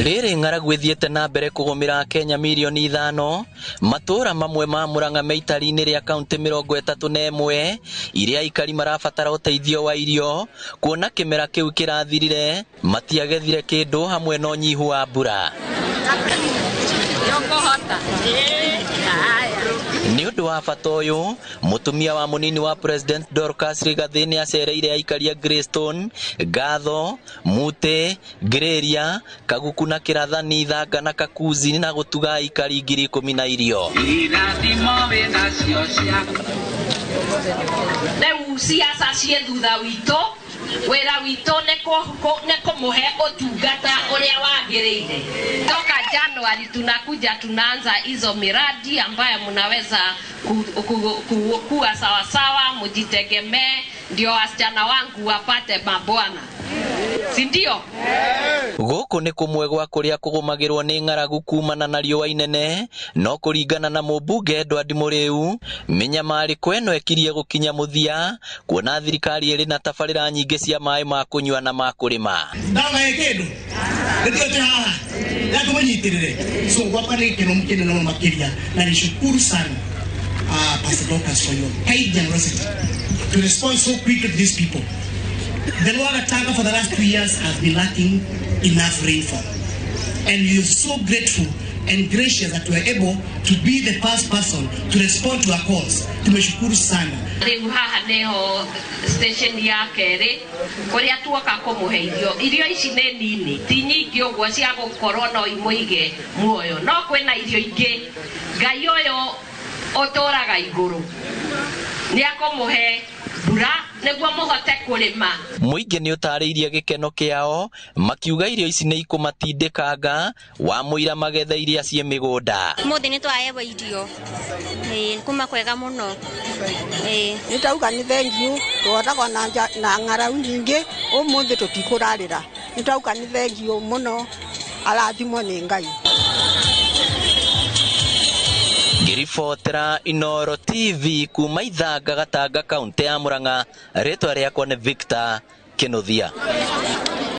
Rĩrĩ ng'aragu ĩthiĩte na mbere kũgũmĩra Kenya milioni 5, matũũra mamwe ma Murang'a me itari-inĩ rĩa kaunti 31 iria Aikari marabatara ũteithio wa irio, kuona kĩmera kĩu kĩrathirire matiagethire kĩndũ hamwe na ũnyihu wa mbura. Nĩ ũndũ wa bata ũyũ, mũtumia wa mũnini wa President Dorcas Rigathi nĩ acereire Aikari a Greystone, Gatho, Mute, Greria, Kaguku na Kĩrathani, Thanga na Kakuzi na gũtuga Aikari 10,000 irio. Rĩu siasa ciĩ thutha witũ, wĩra witũ nĩ kũmũhe ũtungata ũrĩa wagĩrĩire. Toka Januari tunaanza hizo miradi ambayo mnaweza kuwa sawasawa, mujitegemee, ndio wasichana wangu wapate mabwana. Si ndio? Gũkũ nĩ kũmwe gwa kũrĩa kũgũmagĩrwo nĩ ng'aragu kumana na riũa inene, no kũringana na mũmbunge Edward Mũrĩu, mĩnyamarĩko ĩno ĩkirie gũkinya mũthia, kuona thirikari ĩrĩ na tabarĩra nyingĩ cia maĩ ma kũnyua na ma kũrĩma. Ndawa kĩndũ nĩtũte haha yakũmũnyitĩrĩre so gwakwa nĩ kĩno mũkene no makĩria na nishukuru sana Pastor Dorcas for your high generosity to respond so quickly to these people. The Lord Tanga for the last 2 years has been lacking enough rainfall, and we are so grateful and gracious that we are able to be the first person to respond to our calls. Tumeshukuru sana. Rĩu haha neho station ya kerĩ kũrĩa tuoka kũmũhe irio ici nĩ nini ti nyingĩ ũguo cia gũkorwo no imũige muoyo, no kwĩna irio ingĩ Ngai ũyũ ũtũraga igũrũ nĩakũmũhe mbura nĩguo mũhote kũrĩma. Mũingĩ nĩ ũtarĩirie gĩkeno kĩao makiuga irio ici nĩ ikũmatindĩkanga wa mũira magetha iria ciĩ mĩgũnda. Mũthĩ nĩ twahewa irio kuma kwega mũno. Nĩtauga nĩ thank you twotagwo na ng'aragu nyingĩ ũmũthĩ tũtikũrarĩra. Nĩtauga nĩ thank you mũno, arathimwo nĩ Ngai. Ngĩribotera Inooro TV kuma Ithanga Gatanga kaunti ya Murang'a, rĩtwa rĩakwa nĩ Victor Kĩnuthia.